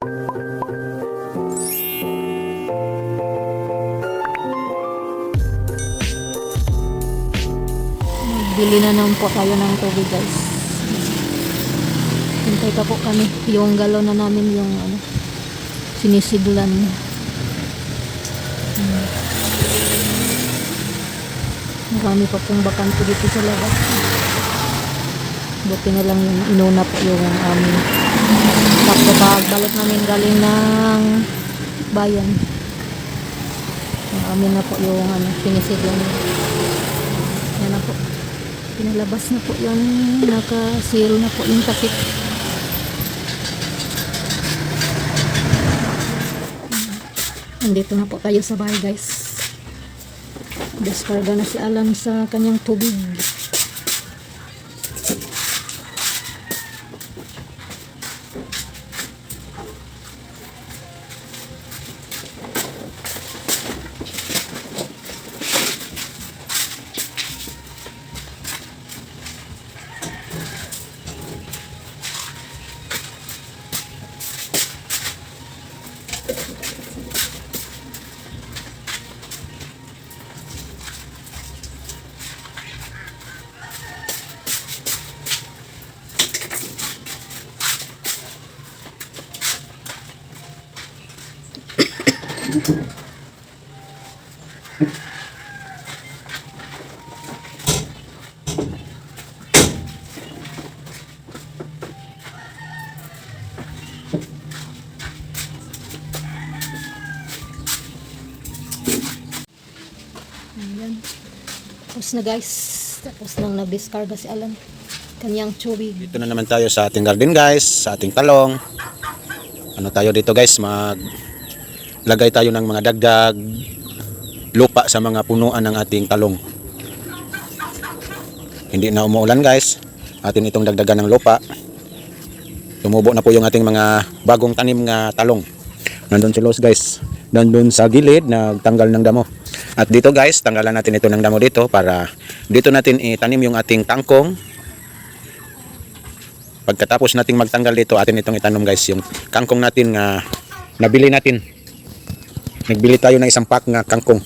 Bili na naman po tayo ng tubig, guys. Hintay pa po kami. Yung galon na namin, yung sinisiglan. Marami pa pong bakante dito sa labas. Buti na lang yung inuna po yung aming pagbalik namin galing ng bayan. Yung amin na po yung sinisiglan. Yan na po. Pinalabas na po yun. Naka-seal na po yung takip. Nandito na po tayo sa bahay, guys. Descarga na si Alan sa kanyang tubig. Ayan. Tapos na, guys. Tapos nang na-discarga si Alan kanyang tubig. Dito na naman tayo sa ating garden, guys, sa ating talong. Ano tayo dito, guys? Maglagay tayo ng mga dagdag lupa sa mga punuan ng ating talong. Hindi na umuulan, guys. Atin itong dagdagan ng lupa. Tumubo na po yung ating mga bagong tanim nga talong. Nandun si Los, guys. Nandun sa gilid, nagtanggal ng damo. At dito, guys, tanggalan natin ito ng damo dito para dito natin itanim yung ating kangkong. Pagkatapos nating magtanggal dito, atin itong itanom, guys, yung kangkong natin nga nabili natin. Nagbili tayo ng isang pack nga kangkong.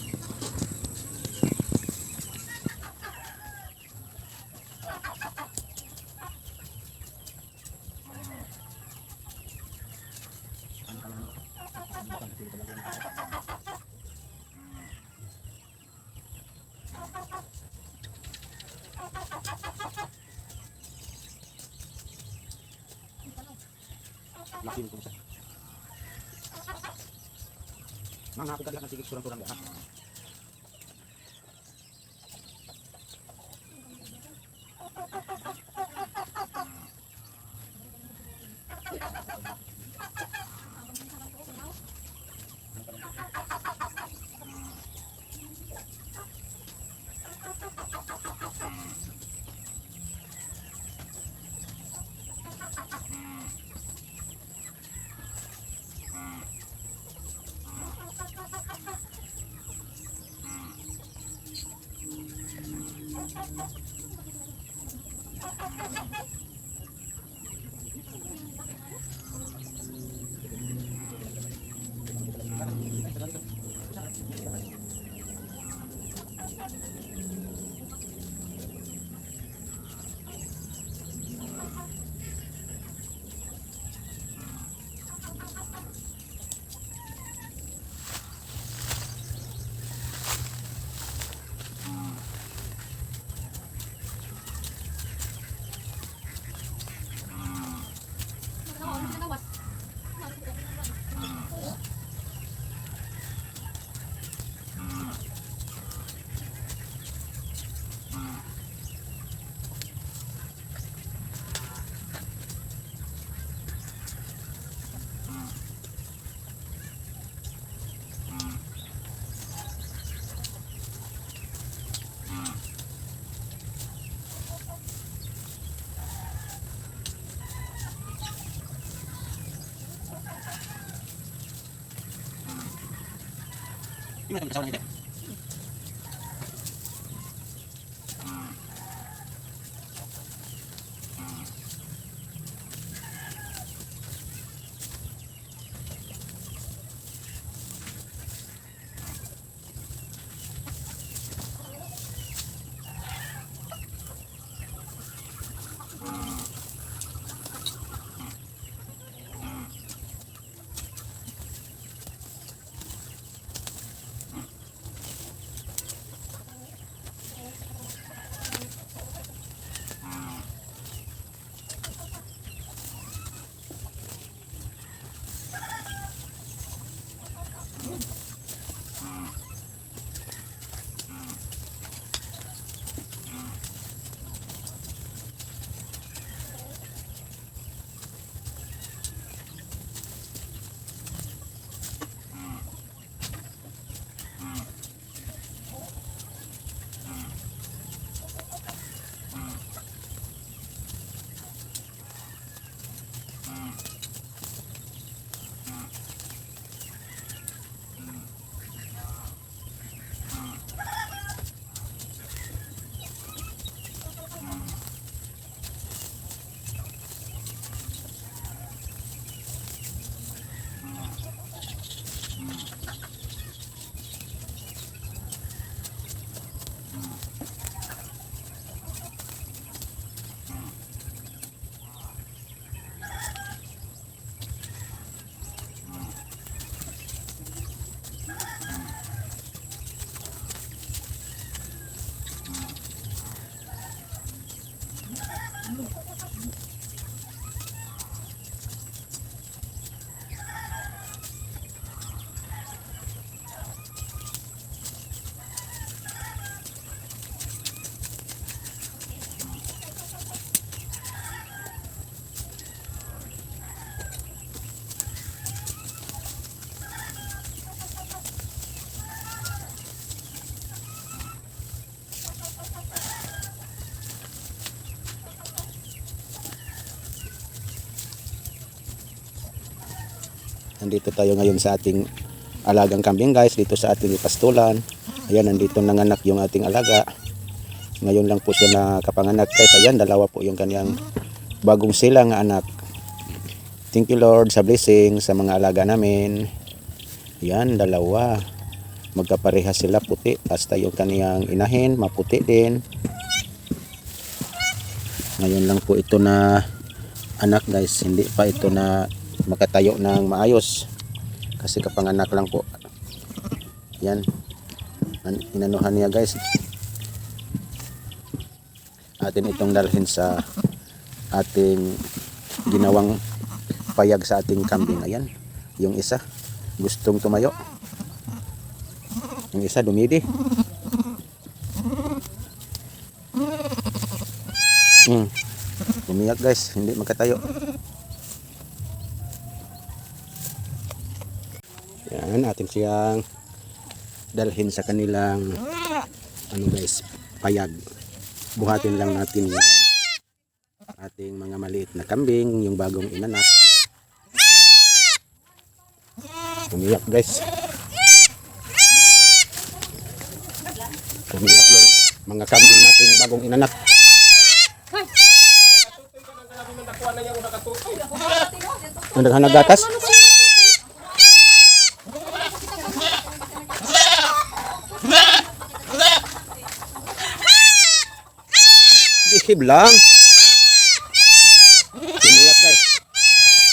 Laki nito siya. Mga ako gagawin ng sigig surang-surang ha. Ini macam kesalahan ini. Nandito tayo ngayon sa ating alagang kambing guys, dito sa ating pastulan. Ayan, nandito nanganak yung ating alaga. Ngayon lang po siya nakapanganak guys. Ayan, dalawa po yung kanyang bagong silang anak. Thank you Lord sa blessing sa mga alaga namin. Ayan, dalawa. Magkaparehas sila puti. Basta yung kaniyang inahin, maputi din. Ngayon lang po ito na anak guys. Hindi pa ito na makatayo ng maayos kasi kapanganak lang po. Yan, inanuhan niya guys. Atin itong dalhin sa ating ginawang payag sa ating kambing. Ayan, yung isa gustong tumayo, yung isa dumidi. Umiyak guys, hindi makatayo. Yan, atin siyang dalhin sa kanilang ano guys, payag. Buhatin lang natin yung ating mga maliit na kambing, yung bagong inanak. Umiyak guys. Umiyak yung mga kambing natin bagong inanak. Ang naghanag gatas. Bihib lang. Umiyak guys.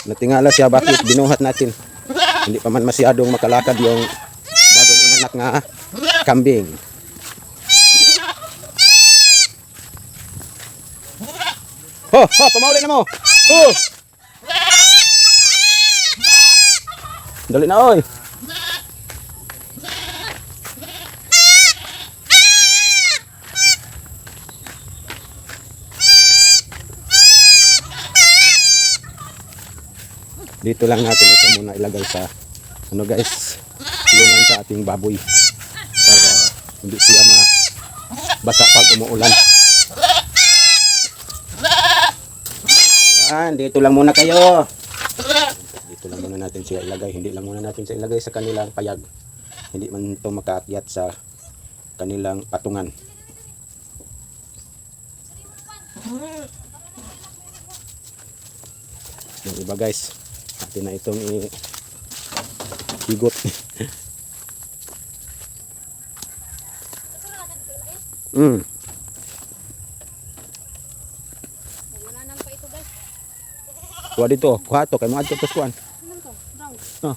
Natingala siya bakit binuhat natin. Hindi pa man masyadong makalakad yung bagong inanak nga kambing. Ho, pamauli na mo. Dali na oy. Dito lang natin ito muna ilagay sa ano guys, kulungan sa ating baboy para hindi siya mabasa pag umuulan. Yan, dito lang muna kayo. Dito lang muna natin siya ilagay. Hindi lang muna natin siya ilagay sa kanilang payag. Hindi man ito makaakyat sa kanilang patungan. Yung iba guys, natin na itong higot. Kuha dito, kuha to kay mga adto kuan. Oh.